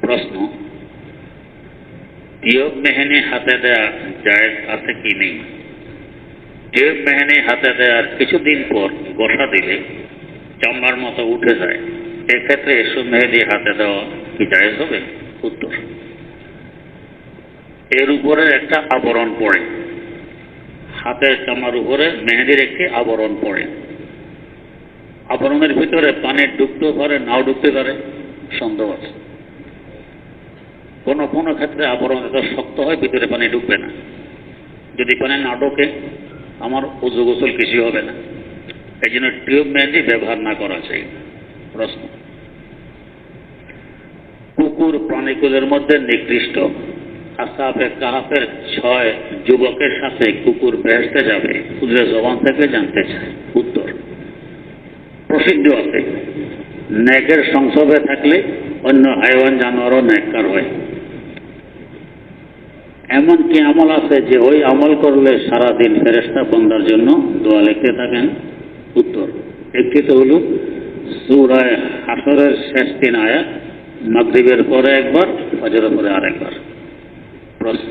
প্রশ্ন, টিউব মেহেনি হাতে দেয়া জায়েজ আছে কি নেই? টিউব মেহেনি হাতে দেওয়ার কিছুদিন পর গোসা দিলে চামড়ার মতো উঠে যায়, এক্ষেত্রে এসব মেহেদি হাতে দেওয়া কি জায়েজ হবে? উত্তর, এর উপরে একটা আবরণ পড়ে, হাতের চামড়ার উপরে মেহেদির একটি আবরণ পড়ে। আবরণের ভিতরে পানি ঢুকতেও পারে, নাও ঢুকতে পারে, সন্দেহ আছে। কোনো কোনো ক্ষেত্রে আবরণ এত শক্ত হয় ভিতরে পানি ঢুকবে না। যদি পানি না ঢোকে আমার উযু গোসল কিছু হবে না। এই জন্য টিউব মেহেদি ব্যবহার না করা চাই। প্রশ্ন, কুকুর প্রাণীকুলের মধ্যে নিকৃষ্ট, আসহাবে কাহাফের 6 যুবকের সাথে কুকুর বেহেশতে যাবে, হুজুরের জবান থেকে জানতে চায়। উত্তর, প্রসিদ্ধ আছে, নেকের সংসর্গে থাকলে অন্য হাইওয়ান জানোয়ারও নেককার হয়। এমন কি আমল আছে যে ওই আমল করলে সারাদিন ফেরেশতা বান্দার জন্য দোয়া লিখতে থাকেন? উত্তর, একটি তো হল সূরা হাশরের শেষ 3 আয়াত, মাগরিবের পরে একবার, ফজরের পরে আরেকবার। প্রশ্ন,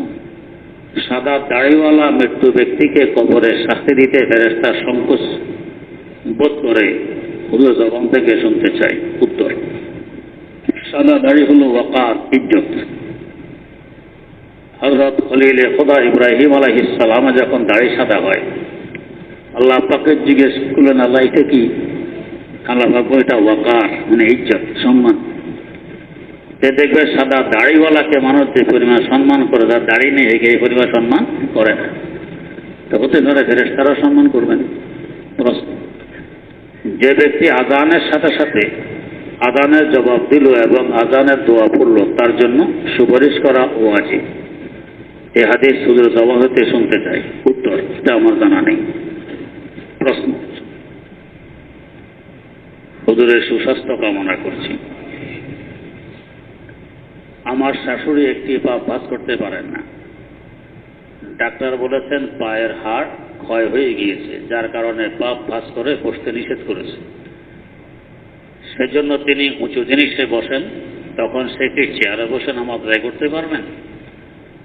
সাদা দাড়িওয়ালা মৃত্যু ব্যক্তিকে কবরে শাস্তি দিতে ফেরেশতা সংকোচ বোধ করে, হুজুর জবান থেকে শুনতে চাই। উত্তর, সাদা দাড়ি হল ওয়াকার, ইজ্জত। হযরত খলিলে খোদা ইব্রাহিম আলাইহিস সালাম যখন দাড়ি সাদা হয়, আল্লাহ পাকে জিজ্ঞেস করলেন, আল্লাহ এটা কি? আল্লাহ পাক বলেন, এটা ওয়াকার, মানে ইজ্জত, সম্মান। দেখবে সাদা দাড়িওয়ালাকে মানুষ যে পরিমাণ সম্মান করে, তার দাড়ি নেই এই পরিমাণ সম্মান করে না। তো হতে পারে ফেরেশতারাও সম্মান করবেন। প্রশ্ন, যে ব্যক্তি আযানের সাথে সাথে আযানের জবাব দিল এবং আযানের দোয়া পড়ল, তার জন্য সুপারিশ করা ওয়াজিব। এই হাদিস হুজুরের জবান হতে শুনতে চাই। উত্তর, এটা আমার জানা নেই। প্রশ্ন, হুজুরের সুস্বাস্থ্য কামনা করছি। আমার শাশুড়ি একটি পা ভাঁজ করতে পারেন না। ডাক্তার বলেছেন পায়ের হাড় ক্ষয় হয়ে গিয়েছে, যার কারণে পা ভাঁজ করে বসতে নিষেধ করেছে। সেজন্য তিনি উঁচু জিনিসে বসেন, তখন সে কি চেয়ারে বসে নামাজ আদায় করতে পারবেন?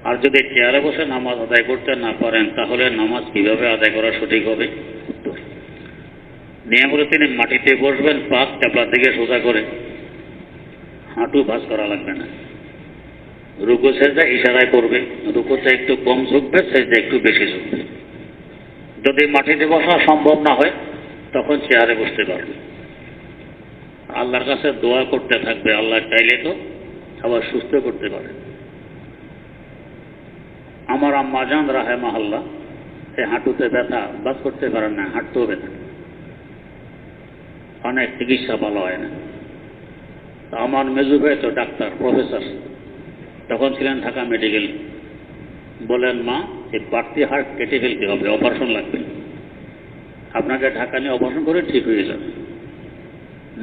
আর যদি চেয়ারে বসে নামাজ আদায় করতে না পারেন, তাহলে নামাজ কিভাবে আদায় করা সঠিক হবে? উত্তর, নিয়ম হলে তিনি মাটিতে বসবেন, পা চাপড়ার দিকে সোজা করে, হাঁটু ভাঁজ করা লাগবে না। রুকু সেজদা ইশারায় করবে, রুকুতে একটু কম ঝুঁকবে, সেজদা একটু বেশি ঝুঁকবে। যদি মাটিতে বসা সম্ভব না হয়, তখন চেয়ারে বসতে পারবে। আল্লাহর কাছে দোয়া করতে থাকবে, আল্লাহ চাইলে তো আবার সুস্থ করতে পারে। আমার আম্মা জান রাহেমাহুল্লাহ সে হাঁটুতে ব্যথা, বাস করতে পারেন না, হাঁটতেও ব্যথা, অনেক চিকিৎসা ভালো হয় না। আমার মেজু ভাই তো ডাক্তার, প্রফেসর, তখন ছিলেন ঢাকা মেডিকেল। বলেন, মা এই বাড়তি হাড় কেটে ফেলতে হবে, অপারেশন লাগবে, আপনাকে ঢাকা নিয়ে অপারেশন করে ঠিক হয়ে যাবে।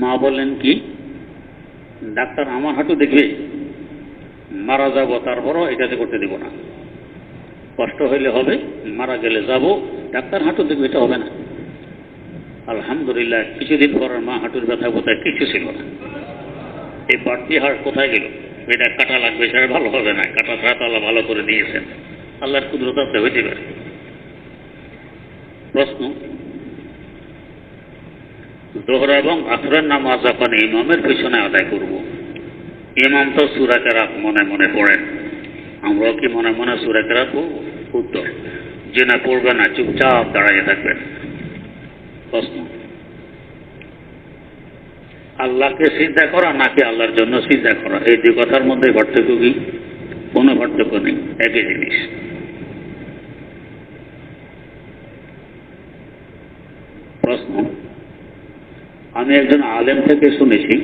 মা বললেন, কি? ডাক্তার আমার হাঁটু দেখবে, মারা যাব, তারপরও এটাতে করতে দেব না। কষ্ট হইলে হবে, মারা গেলে যাব, ডাক্তার হাঁটু দেখবে, এটা হবে না। আলহামদুলিল্লাহ, কিছুদিন পর মা হাঁটুর ব্যথা কোথায় কিছু ছিল না। এই বাড়তি হাড় কোথায় গেল? এটা কাটা লাগবে, সেটা ভালো হবে না, কাটা ছাড়া তো আল্লাহ ভালো করে দিয়েছেন। আল্লাহর কুদরত আছে, হইতে পারে। প্রশ্ন, যোহর এবং আসরের নামাজ যখন ইমামের পিছনে আদায় করব, ইমাম তো সূরা কেরাত মনে মনে পড়েন, আমরাও কি মনে মনে সূরা কেরাত পড়ব? উত্তর, যে না পড়বে না, চুপচাপ দাঁড়িয়ে থাকবেন। প্রশ্ন, আল্লাহকে সিজদা করা নাকি আল্লাহর জন্য সিজদা করা, এই দুই কথার মধ্যে পার্থক্য কি? কোনো পার্থক্য নেই, একই জিনিস। প্রশ্ন, আমি একজন আলেম থেকে শুনেছি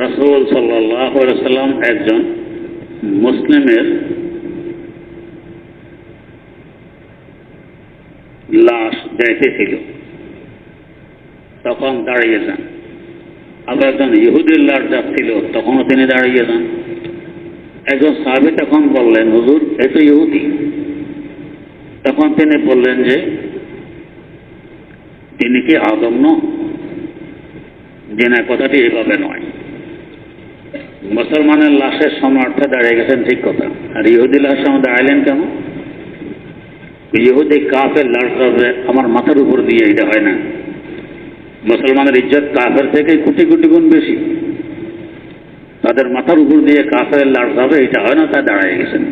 রাসূল সাল্লাল্লাহু আলাইহি সাল্লাম একজন মুসলিমের লাশ দেখেছিল, তখন দাঁড়িয়ে যান। আবার একজন ইহুদির লাশ যাচ্ছিল, তখনও তিনি দাঁড়িয়ে যান। একজন সাহাবী তখন বললেন, হুজুর এ তো ইহুদি। তখন তিনি বললেন যে তিনি কি আদম নন? যে না, কথাটি এভাবে নয়। মুসলমানের লাশের সম্রাটে দাঁড়িয়ে গেছেন, ঠিক কথা। আর ইহুদি লাশের সামনে দাঁড়াইলেন কেন? ইহুদি কাফের লাশ যাবে আমার মাথার উপর দিয়ে, এটা হয় না। মুসলমানের ইজ্জত কাফের থেকে কোটি কোটি গুণ বেশি। তাদের মাথার উপর দিয়ে কাফের লাশ যাবে, এটা হয় না, তাই দাঁড়ায় গেছেন।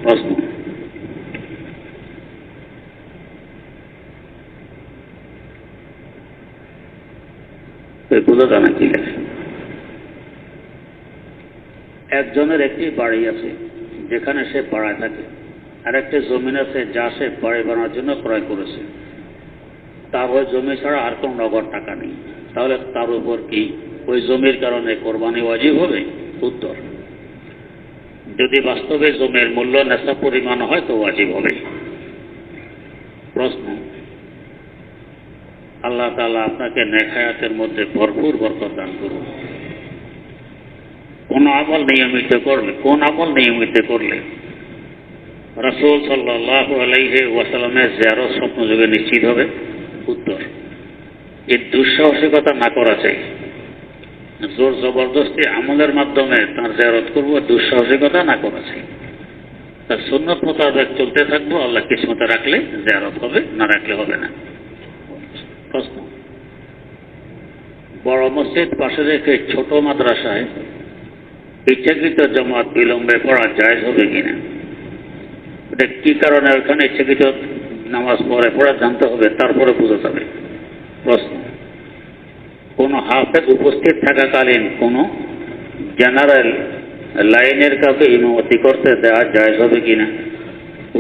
প্রশ্ন, বোঝা যায় না কি লেখে। একজনের একটি বাড়ি আছে যেখানে সে পাড়ায় থাকে, আর একটি জমিন আছে যা সে বাড়ি বানানোর জন্য ক্রয় করেছে। তার ওই জমি ছাড়া আর কোনো নগদ টাকা নেই। তাহলে তার উপর কি ওই জমির কারণে কোরবানি ওয়াজিব হবে? উত্তর, যদি বাস্তবে জমির মূল্য নেশাব পরিমাণ হয় তো ওয়াজিব হবে। প্রশ্ন, আল্লাহ তাআলা আপনাকে নেক হায়াতের মধ্যে ভরপুর বরকত দান করুন। কোন আমল নিয়মিত করলে রাসূল সাল্লাল্লাহু আলাইহি ওয়াসাল্লামের জিয়ারত স্বপ্ন যুগে নিশ্চিত হবে? উত্তর, এই দুঃসাহসিকতা না করা চাই। জোর জবরদস্তি আমলের মাধ্যমে তার জিয়ারত করবো, দুঃসাহসিকতা না করা চাই। তার সুন্নত মোতাবেক চলতে থাকবো, আল্লাহ কিসমতে রাখলে জিয়ারত হবে, না রাখলে হবে না। প্রশ্ন, বড় মসজিদ পাশে রেখে ছোট মাদ্রাসায় ইচ্ছাকৃত জামাত বিলম্বে পড়া জায়েজ হবে কিনা? এটা কি কারণে ওখানে ইচ্ছাকৃত নামাজ পড়া জানতে হবে, তারপরে বোঝা যাবে। প্রশ্ন, কোন হাফেজ উপস্থিত থাকাকালীন কোন জেনারেল লাইনের কাউকে ইমামতি করতে দেওয়া জায়েজ হবে কিনা?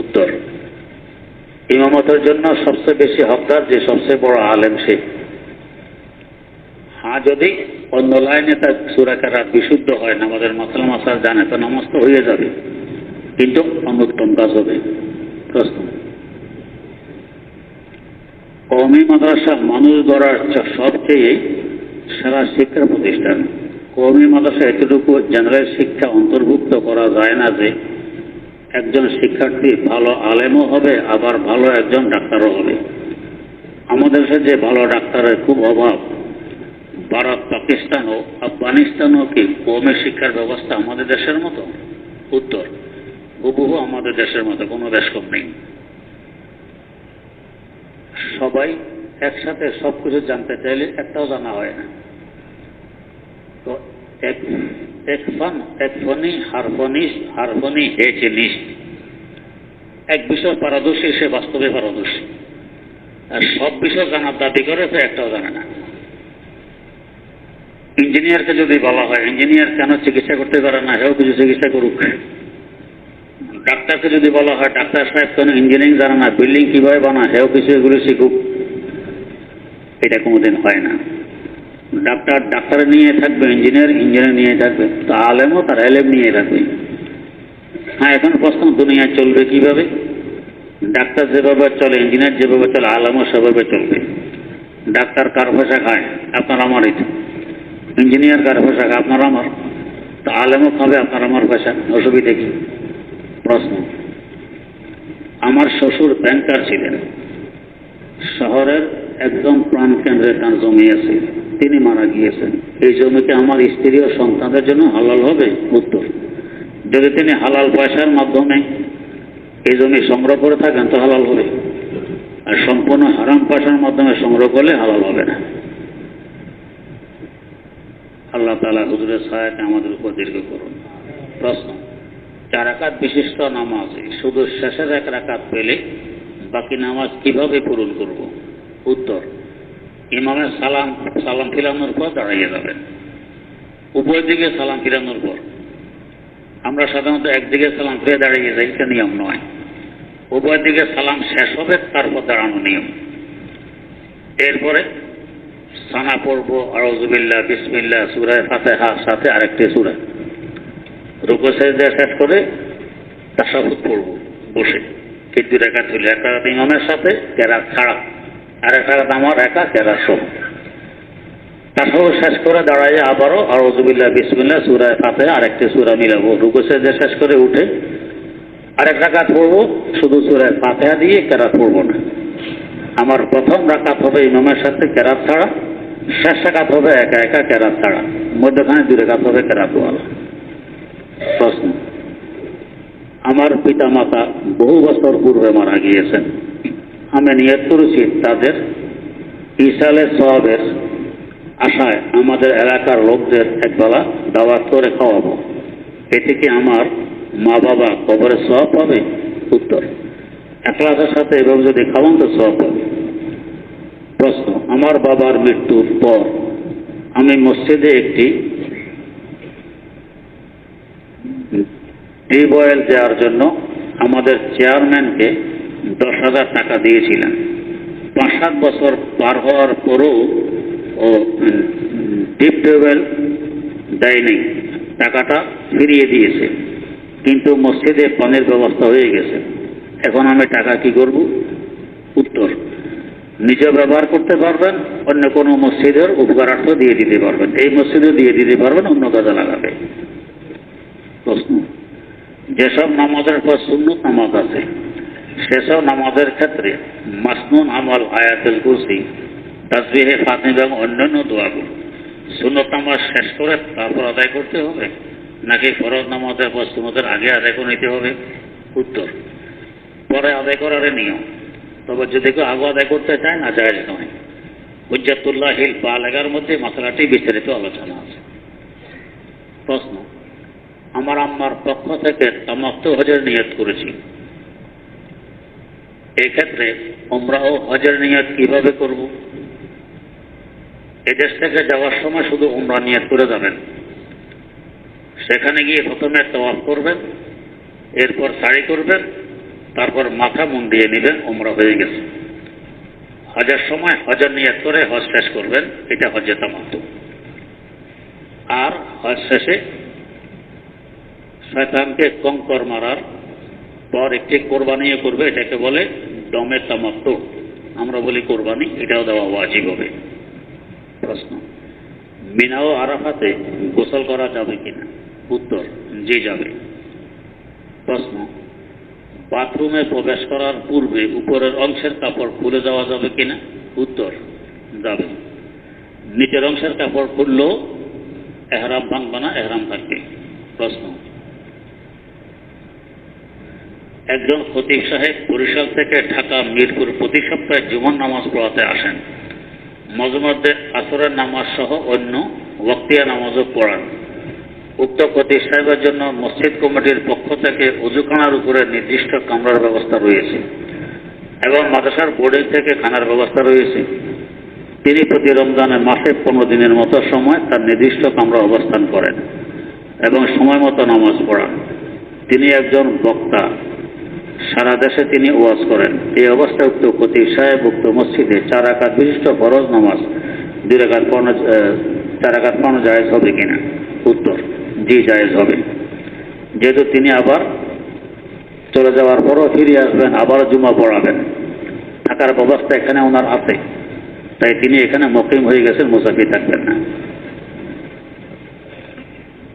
উত্তর, ইমামতের জন্য সবচেয়ে বেশি হকদার যে সবচেয়ে বড় আলেম সে। হ্যাঁ, যদি অন্য লাইনে তার সূরা কেরাত বিশুদ্ধ হয়, নামাজের মাসালা মাসাল জানে, তো নামাজ তো হয়ে যাবে, কিন্তু অনুত্তম কাজ হবে। প্রশ্ন, কওমি মাদ্রাসা মানুষ গড়ার সবচেয়ে সেরা শিক্ষা প্রতিষ্ঠান। কওমি মাদ্রাসা এতটুকু জেনারেল শিক্ষা অন্তর্ভুক্ত করা যায় না যে একজন শিক্ষার্থী ভালো আলেমও হবে, আবার ভালো একজন ডাক্তারও হবে। আমাদের দেশে যে ভালো ডাক্তারের খুব অভাব, ভারত, পাকিস্তান ও আফগানিস্তানও কি কওমি শিক্ষার ব্যবস্থা আমাদের দেশের মতো? উত্তর, হুবহু আমাদের দেশের মতো, কোনো দেশ কম নেই। সবাই একসাথে সবকিছু জানতে চাইলে একটাও জানা হয় না। তো এক বিষয় পারদর্শী, সে বাস্তবে পারদর্শী, আর সব বিষয় জানার দাবি করে তো একটাও জানে না। ইঞ্জিনিয়ারকে যদি বলা হয় ইঞ্জিনিয়ার কেন চিকিৎসা করতে পারে না, সেও কিছু চিকিৎসা করুক। ডাক্তারকে যদি বলা হয় ডাক্তার সাহেব কেন ইঞ্জিনিয়ারিং জানে না, বিল্ডিং কিভাবে বানায়, সেও কিছু এগুলো শিখুক। এটা কোনোদিন হয় না। ডাক্তার নিয়ে থাকবে, ইঞ্জিনিয়ার নিয়ে থাকবে, তো আলেমও তার এলেম নিয়ে থাকবে। হ্যাঁ, এখন প্রশ্ন, দুনিয়া চলবে কিভাবে? ডাক্তার যেভাবে চলে, ইঞ্জিনিয়ার যেভাবে চলে, আলেমও সেভাবে চলবে। ডাক্তার কার ভাষা খায়? আপনার আমারই। ইঞ্জিনিয়ার কার ভাষা খায়? আপনার আমার। তো আলেমও খাবে আপনার আমার ভাষা, অসুবিধা কি? প্রশ্ন, আমার শ্বশুর ব্যাংকার ছিলেন, শহরের একদম প্রাণকেন্দ্রে তার জমি আছে, তিনি মারা গিয়েছেন, এই জমিকে আমার স্ত্রী ও সন্তানদের জন্য হালাল হবে? উত্তর, যদি তিনি হালাল পয়সার মাধ্যমে এই জমি সংগ্রহ করে থাকেন তো হালাল হবে, আর সম্পূর্ণ হারাম পয়সার মাধ্যমে সংগ্রহ করলে হালাল হবে না। আল্লাহ তাআলা হুজুরের সহায়তা আমাদের উপর দীর্ঘ করুন। প্রশ্ন, 4 রাকাত বিশিষ্ট নামাজ শুধু শেষের 1 রাকাত পেলে বাকি নামাজ কিভাবে পূরণ করব? উত্তর, ইমামের সালাম ফিরানোর পর দাঁড়িয়ে যাবেন, উভয় দিকে সালাম ফিরানোর পর। আমরা সাধারণত একদিকে সালাম ফিরে দাঁড়িয়ে যাই, এটা নিয়ম নয়। উভয় দিকে সালাম শেষ হবে, তারপর দাঁড়ানো নিয়ম। এরপরে সানা পড়ব, আউযুবিল্লাহ, বিসমিল্লাহ, সূরা ফাতিহার সাথে আরেকটি সূরা, রুকু সিজদা শেষ করে তাশাহুদ পড়ব বসে। এই 2 রাকাত হলো, 1 রাকাত ইমামের সাথে কেরাত ছাড়া, আর 1 রাকাত আমার একা কেরাত সহ। তাশাহুদ শেষ করে দাঁড়ায় আবারও আউযুবিল্লাহ, বিসমিল্লাহ, সূরা ফাতিহা আরেকটি সূরা মিলাবো, রুকু সিজদা শেষ করে উঠে আরেক রাকাত পড়ব, শুধু সূরা ফাতিহা দিয়ে কেরাত পড়ব না। আমার প্রথম রাকাত হবে ইমামের সাথে কেরাত ছাড়া, শেষ রাকাত হবে একা একা কেরাত ছাড়া, মধ্যখানে 2 রাকাত হবে কেরাতওয়ালা। প্রশ্ন, আমার পিতা মাতা বহু বছর পূর্বে মারা গিয়েছেন, আমি নিয়ত করেছি তাদের ইসালের সওয়াবের আশায় আমাদের এলাকার লোকদের একবেলা দাওয়াত করে খাওয়াবো, এতে কি আমার মা বাবা কবরের সওয়াব পাবে? উত্তর, একলাসের সাথে এবং যদি খাওয়ান তো সওয়াব পাবে। প্রশ্ন, আমার বাবার মৃত্যুর পর আমি মসজিদে একটি টিউবওয়েল দেওয়ার জন্য আমাদের চেয়ারম্যানকে 10,000 টাকা দিয়েছিলেন। 5-7 বছর পার হওয়ার পরেও ও ডিপ টিউবওয়েল দেয়নি, টাকাটা ফিরিয়ে দিয়েছে, কিন্তু মসজিদে পানির ব্যবস্থা হয়ে গেছে। এখন আমি টাকা কি করব? উত্তর, নিজে ব্যবহার করতে পারবেন, অন্য কোনো মসজিদের উপকারার্থ দিয়ে দিতে পারবেন, এই মসজিদে দিয়ে দিতে পারবেন, অন্য কাজে লাগাবে। প্রশ্ন, যেসব নামাজের পর সুন্নত নামাজ আছে সেসব নামাজের ক্ষেত্রে মাসনুন আমল আয়াতুল কুরসি, তাসবিহে ফাতিহা এবং অন্যান্য দোয়াগুলো সুন্নত নামাজ শেষ করে তারপর আদায় করতে হবে, নাকি ফরজ নামাজের পর সুন্নতের আগে আদায় করে নিতে হবে? উত্তর, পরে আদায় করার নিয়ম, তবে যদি কেউ আগে আদায় করতে চায় না, জায়েজ নয়। হুজ্জাতুল্লাহিল বালিগার মধ্যে মাসলাটি বিস্তারিত আলোচনা আছে। প্রশ্ন, আমার আম্মার পক্ষ থেকে তামাত্তু হজের নিয়ত করেছি, এক্ষেত্রে উমরা ও হজের নিয়ত কিভাবে করব? এদেশ থেকে যাওয়ার সময় শুধু উমরা নিয়ত করে যাবেন, সেখানে গিয়ে প্রথমে তাওয়াফ করবেন, এরপর সাড়ি করবেন, তারপর মাথা মুন্ডিয়ে নেবেন, উমরা হয়ে গেছে। হজের সময় হজের নিয়ত করে হজ শেষ করবেন, এটা হজ্জে তামাত্তু। আর হজ শেষে শয়তানকে কঙ্কর মারার পর একটি কোরবানিও করবে, এটাকে বলে দমে তামাত্তু, আমরা বলি কোরবানি, এটাও দেওয়া ওয়াজিব হবে। প্রশ্ন, মিনা ও আরাফাতে গোসল করা যাবে কিনা? উত্তর, জি যাবে। প্রশ্ন, বাথরুমে প্রবেশ করার পূর্বে উপরের অংশের কাপড় খুলে যাওয়া যাবে কিনা? উত্তর, যাবে। নিচের অংশের কাপড় খুললেও এহরাম ভাঙবে না, এহরাম থাকবে। প্রশ্ন, একজন খতিব সাহেব বরিশাল থেকে ঢাকা মিরপুর প্রতি সপ্তাহে জুমার নামাজ পড়াতে আসেন, মাঝে মধ্যে আসরের নামাজ সহ অন্য ওয়াক্তিয়া নামাজও পড়ান। উক্ত খতিব সাহেবের জন্য মসজিদ কমিটির পক্ষ থেকে ওযুখানার উপরে নির্দিষ্ট কামরার ব্যবস্থা রয়েছে এবং মাদ্রাসার বোর্ডিং থেকে খানার ব্যবস্থা রয়েছে। তিনি প্রতি রমজানের মাসে 15 দিনের মতো সময় তার নির্দিষ্ট কামরা অবস্থান করেন এবং সময় মতো নামাজ পড়ান। তিনি একজন বক্তা, সারা দেশে তিনি ওয়াজ করেন। এই অবস্থায় উক্ত খতিব সাহেব উক্ত মসজিদে 4 রাকাত বিশিষ্ট ফরজ নামাজ 4 রাকাত পড়ানো জায়েজ হবে কিনা? উত্তর, জি জায়েজ হবে। যেহেতু তিনি আবার চলে যাওয়ার পরও ফিরে আসবেন, আবারও জুমা পড়াবেন, থাকার ব্যবস্থা এখানে ওনার আছে, তাই তিনি এখানে মুকিম হয়ে গেছেন, মুসাফির থাকবেন না।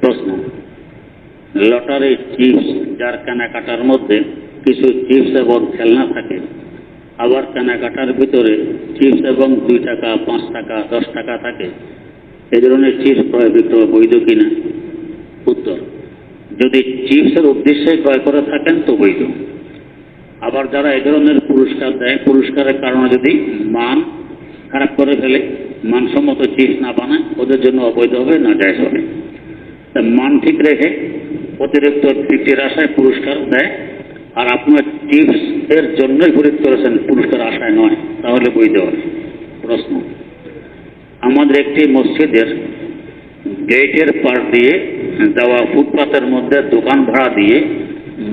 প্রশ্ন, লটারি চিপস যার কেনাকাটার মধ্যে কিছু চিপস এবং খেলনা থাকে, আবার কেনাকাটার ভিতরে চিপস এবং 2 টাকা, 5 টাকা, 10 টাকা থাকে, এই ধরনের চিপস ক্রয় বিক্রয় বৈধ কিনা? উত্তর, যদি চিপসের উদ্দেশ্যে ক্রয় করে থাকেন তো বৈধ। আবার যারা এই ধরনের পুরস্কার দেয়, পুরস্কারের কারণে যদি মান খারাপ করে ফেলে, মানসম্মত চিপস না বানায়, ওদের জন্য অবৈধ হবে, না জায়েজ হবে। মান ঠিক রেখে অতিরিক্ত তৃপ্তির আশায় পুরস্কার দেয়, আর আপনার চিপস এর জন্যই খরিদ করেছেন, পুরস্কার আশায় নয়, তাহলে বৈধ হবে। প্রশ্ন, আমাদের একটি মসজিদের গেটের পার দিয়ে দেওয়া ফুটপাতের মধ্যে দোকান ভাড়া দিয়ে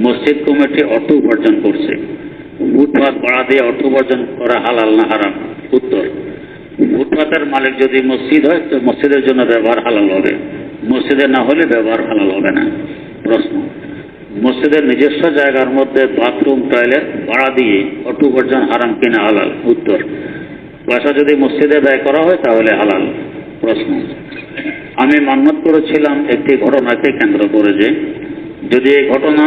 মসজিদ কমিটি অর্থ উপার্জন করছে। ফুটপাত ভাড়া দিয়ে অর্থ উপার্জন করা হালাল না হারাম? উত্তর, ফুটপাতের মালিক যদি মসজিদ হয় তো মসজিদের জন্য ব্যবহার হালাল হবে, মসজিদে না হলে ব্যবহার হালাল হবে না। প্রশ্ন, মসজিদের নিজস্ব জায়গার মধ্যে বাথরুম, টয়লেট ভাড়া দিয়ে অর্থ উপার্জন হারাম কিনা হালাল? উত্তর, পয়সা যদি মসজিদে ব্যয় করা হয় তাহলে হালাল। প্রশ্ন, আমি মান্যত করেছিলাম একটি ঘটনাকে কেন্দ্র করে যে যদি এই ঘটনা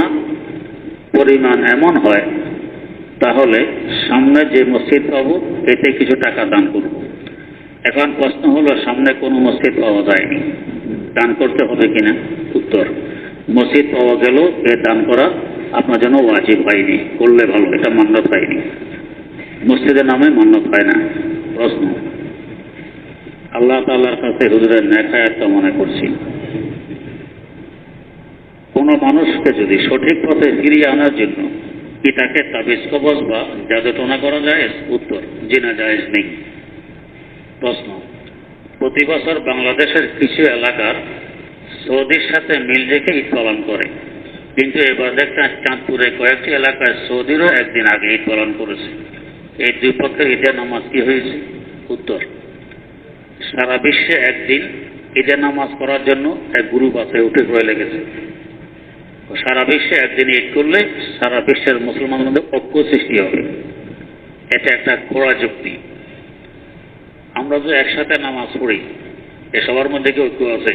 পরিমাণ এমন হয় তাহলে সামনে যে মসজিদ পাবো এতে কিছু টাকা দান করব। এখন প্রশ্ন হলো, সামনে কোনো মসজিদ পাওয়া যায়নি, দান করতে হবে কিনা? উত্তর, মসজিদ পাওয়া গেল, এ দান করা আপনার জন্য ওয়াজিব হয়নি, করলে ভালো, এটা মান্যত হয়নি। মসজিদের নামে মান্যত হয় না। প্রশ্ন, আল্লাহ তাআলার কাছে হুজুরের নেখায়াত মনে করছি, কোনো মানুষকে যদি সঠিক পথে ফিরিয়ে আনার জন্য কি তাকে তাবিজ কবজ বা জাদুটোনা করা যায়? উত্তর, জি না, জায়েজ নেই। প্রশ্ন, প্রতি বছর বাংলাদেশের কিছু এলাকার সৌদির সাথে মিল রেখে ঈদ পালন করে, কিন্তু এবার দেখছেন চাঁদপুরে কয়েকটি এলাকায় সৌদিরও একদিন আগে ঈদ পালন করেছে। এই দুই পক্ষের ঈদের নামাজ কি হয়েছে? উত্তর, সারা বিশ্বে একদিন ঈদের নামাজ পড়ার জন্য এক গ্রুপ আছে, উঠে পড়ে লেগেছে। সারা বিশ্বে একদিন ঈদ করলে সারা বিশ্বের মুসলমানদের মধ্যে ঐক্য সৃষ্টি হবে, এটা একটা খোড়া যুক্তি। আমরা যে একসাথে নামাজ পড়ি, এ সবার মধ্যে কি ঐক্য আছে?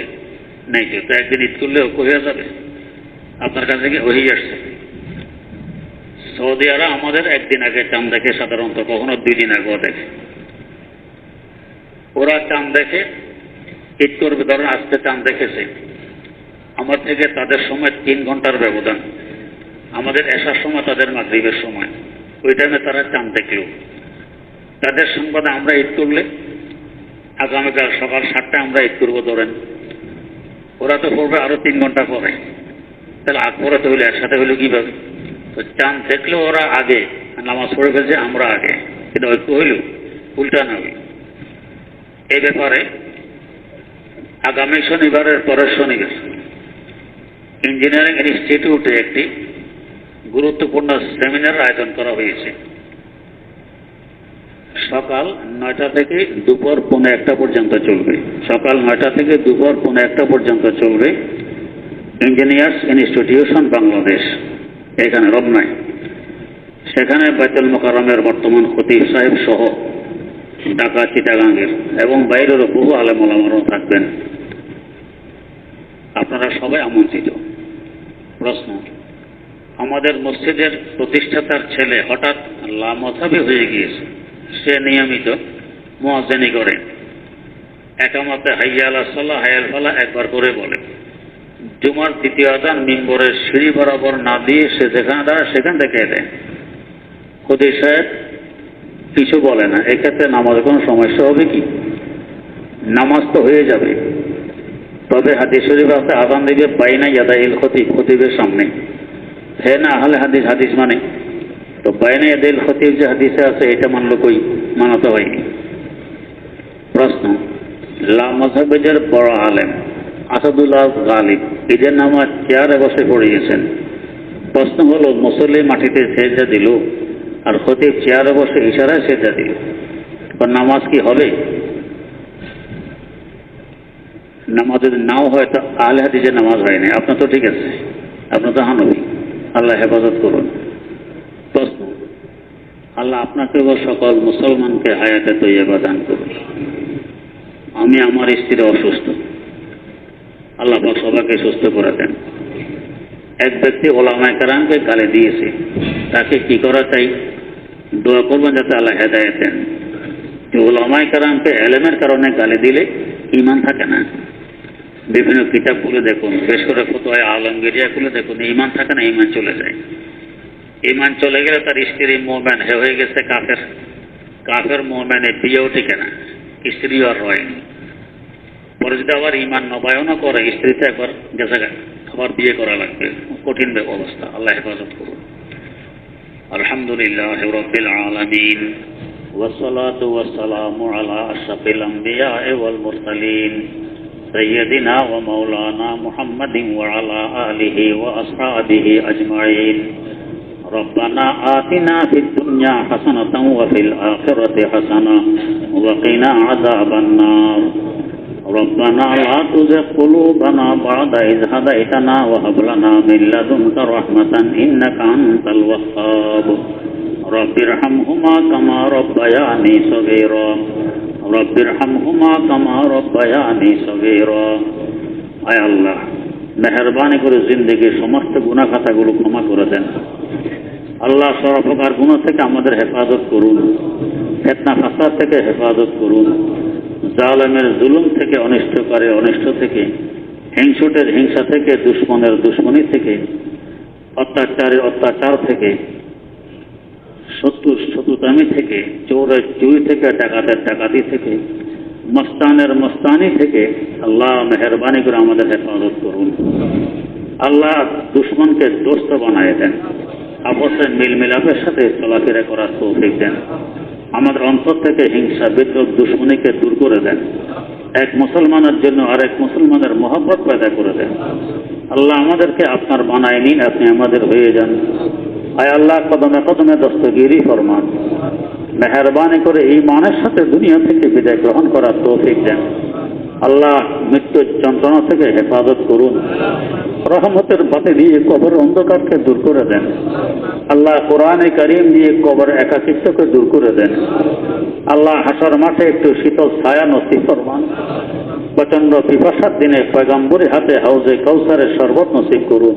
নেই। তো একদিন ঈদ করলে ঐক্য হয়ে যাবে? আপনার কাছে কি ওহী আসছে? সৌদিয়ারা আমাদের একদিন আগে চাঁদ দেখে, সাধারণত কখনো 2 দিন আগেও দেখে। ওরা চাঁদ দেখে ঈদ করবে, ধরেন আজকে চাঁদ দেখেছে, আমার থেকে তাদের সময় 3 ঘন্টার ব্যবধান, আমাদের এসার সময় তাদের মাগরিবের সময়, ওই টাইমে তারা চাঁদ দেখল। তাদের সংবাদে আমরা ঈদ করলে আগামীকাল সকাল 7টায় আমরা ঈদ করবো ধরেন, ওরা তো পড়বে আরো 3 ঘন্টা পরে, তাহলে আগ পরে তো হইলে একসাথে হইলে কিভাবে? তো চাঁদ দেখলেও ওরা আগে নামাজ পড়ে ফেলছে, আমরা আগে, এটা ঐক্য হইল? উল্টা নয়। এই ব্যাপারে আগামী শনিবারের পরের শনিবার ইঞ্জিনিয়ারিং ইনস্টিটিউটে একটি গুরুত্বপূর্ণ সেমিনার আয়োজন করা হয়েছে। সকাল 9টা থেকে দুপুর 1:45 পর্যন্ত চলবে। সকাল 9টা থেকে দুপুর 1:45 পর্যন্ত চলবে। ইঞ্জিনিয়ার্স ইনস্টিটিউশন বাংলাদেশ, এখানে রমনায়। সেখানে বাইতুল মোকাররমের বর্তমান খতিব সাহেব সহ ঢাকা, চিটাগাঙ্গের এবং বাইরেরও বহু আলেম ওলামারাও থাকবেন। আপনারা সবাই আমন্ত্রিত। প্রশ্ন, আমাদের মসজিদের প্রতিষ্ঠাতার ছেলে হঠাৎ লামাযহাবী হয়ে গিয়েছে। সে নিয়মিত মুয়াজ্জিনি করে, একামতে হাইয়া আলাস সালাহ, হাইয়া আল ফালাহ একবার করে বলে। জুমার দ্বিতীয় আযান মিম্বরের সিঁড়ি বরাবর না দিয়ে সে যেখানে দাঁড়ায় সেখান থেকে দেয়। খতিব সাহেব কিছু বলে না, এক্ষেত্রে নামাজে কোনো সমস্যা হবে কি? নামাজ তো হয়ে যাবে, তবে হাদিস শরীফ আছে আযান দিবে বাইনা ইয়াদাইল খতিব, খতিবের সামনে। হে না আহলে হাদিস, হাদিস মানে তো বাইনা ইয়াদাইল খতিব যে হাদিসে আছে, এটা মানলো কই? মানাতে হয়নি। প্রশ্ন, লামাযহাবের বড় আলেম আসাদুল্লাহ গালিব ঈদের নামাজ চেয়ারে বসে পড়িয়েছেন। প্রশ্ন হলো, মুসল্লি মাটিতে সেজদা দিল আর খতিব চেয়ারে বসে ইশারায় সেজদা দিল, নামাজ কি হবে? নামাজ যদি নাও হয় তো আহলে হাদিসের নামাজ হয়নি। আপনার তো ঠিক আছে, আপনার তো হানবী, আল্লাহ হেফাজত করুন। প্রশ্ন, আল্লাহ আপনাকে ও সকল মুসলমানকে হায়াতে তৈয়বা দান করুন। আমি আমার স্ত্রী অসুস্থ, আল্লাহ পাক সবাইকে সুস্থ করে দেন। এক ব্যক্তি ওলামায়ে কেরামকে গালি দিয়েছে, তাকে কি করা চাই? দোয়া করবেন যাতে আল্লাহ হেদায়েত দেন। যে ওলামায়ে কেরামকে এলেমের কারণে গালি দিলে ঈমান থাকে না। বিভিন্ন কিতাব খুলে দেখুন, বিশেষ করে ফতোয়া আলমগীরিয়া খুলে দেখুন, ঈমান থাকে না, ঈমান চলে যায়। ঈমান চলে গেলে তার স্ত্রী মুমিন হয়ে গেছে কাফের, কাফের মুমিনে বিয়েও টিকে না, স্ত্রীও আর রয়নি। পরে যদি আবার ঈমান নবায়নও করে, স্ত্রীতে একবার গেছে, আবার বিয়ে করা লাগবে, কঠিন অবস্থা। আল্লাহ হেফাজত করুন। আলহামদুলিল্লাহ রাব্বিল আলামিন والصلاة والسلام على أشرف الأنبياء والمرسلين سيدنا ومولانا محمد وعلى آله وأصحابه أجمعين ربنا آتنا في الدنيا حسنة وفي الآخرة حسنة وقنا عذاب النار ربنا لا تزغ قلوبنا بعد إذ هديتنا وهب لنا من لدنك رحمة إنك أنت الوهاب رب ارحمهما كما ربياني صغيرا رب ارحمهما كما ربياني صغيرا আয় আল্লাহ, মেহেরবানি করে জিন্দেগির সমস্ত গুনাহ খাতাগুলো ক্ষমা করে দেন। আল্লাহ সর্বপ্রকার গুনাহ থেকে আমাদের হেফাজত করুন, ফিতনা ফাসাদ থেকে হেফাজত করুন। জালেমের জুলুম থেকে, অনিষ্টকারী অনিষ্ট থেকে, হিংসুটের হিংসা থেকে, দুশ্মনের দুশ্মনী থেকে, অত্যাচারের অত্যাচার থেকে, শত্রুর শত্রুতামি থেকে, চোরের চুরি থেকে, ডাকাতের ডাকাতি থেকে, মস্তানের মস্তানি থেকে আল্লাহ মেহরবানি করে আমাদের হেফাজত করুন। আল্লাহ দুশ্মনকে দোস্ত বানায় দেন, আপসে মিলমিলাপের সাথে চলাফেরা করার তৌফিক দেন। আমাদের অন্তর থেকে হিংসা বিদ্রোহ দুশ্মনীকে দূর করে দেন। এক মুসলমানের জন্য আরেক মুসলমানের মহব্বত পয়দা করে দেন। আল্লাহ আমাদেরকে আপনার বানায় নিন, আপনি আমাদের হয়ে যান। আয় আল্লাহ কদমে কদমে দস্তগিরি ফরমান। মেহরবানি করে ঈমানের সাথে দুনিয়া থেকে বিদায় গ্রহণ করার তৌফিক দেন। আল্লাহ মৃত্যুর যন্ত্রণা থেকে হেফাজত করুন। রহমতের বাতি দিয়ে কবর অন্ধকারকে দূর করে দেন। আল্লাহ কোরআনে কারীম দিয়ে কবর একাকিত্বকে দূর করে দেন। আল্লাহ হাসর মাঠে একটু শীতল ছায়া নসিব ফরমান। প্রচন্ড পিপাসার দিনে পয়গম্বরের হাতে হাউজে কাউসারের শরবত নসিব করুন।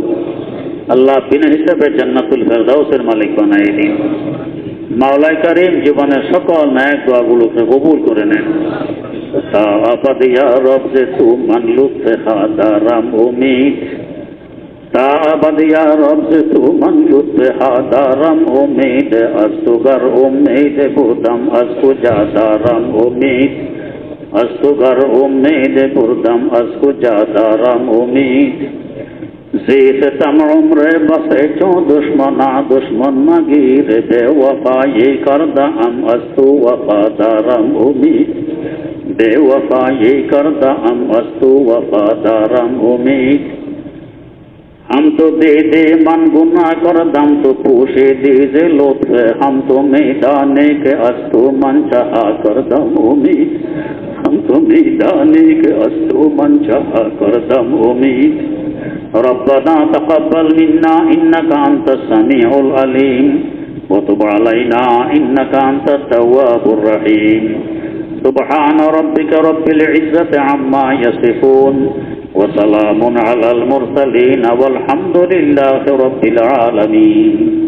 আল্লাহ বিনা হিসাবে জান্নাতুল ফেরদাউসের মালিক বানাই দিন। মাওলাই কারীম জীবনের সকল ন্যায় দোয়াগুলোকে কবুল করে নেন। ताबद या रब से तू मन लुत्फ हादारम उम्मीद, ताबद या रब से तू मन लुत्फ हादारम उम्मीद, अस्तुगर उम्मीद बुदम अस्कु जादारम उम्मीद, अस्तुगर उम्मीद बुदम अस्कु जादारम उम्मीद, जीत तम उम्र बसे चो दुश्मना दुश्मन मगीर बेवफा ये करदा हम अस्तु वफादारम उम्मीद, बेवफा ये करदा हम अस्तु वफादारम उम्मीद। हम तो दे दे मन गुना कर दम तो पूछे दीजे लुत्फ, हम तो मैदाने के अस्तु मन चाहा कर दम उम्मीद, हम तो मैदाने के अस्तु मन चाहा कर दम उम्मीद। रब्बना तक़ब्बल मिन्ना इन्नका अंतस समीउल अलीम व तुब अलैना इन्नका अंतत तव्वाबुर रहीम। सुब्हान रब्बिका रब्बिल इज्जति अम्मा यसिफून व सलामुन अलल मुरसलीन वल्हम्दुलिल्लाहि रब्बिल आलमीन।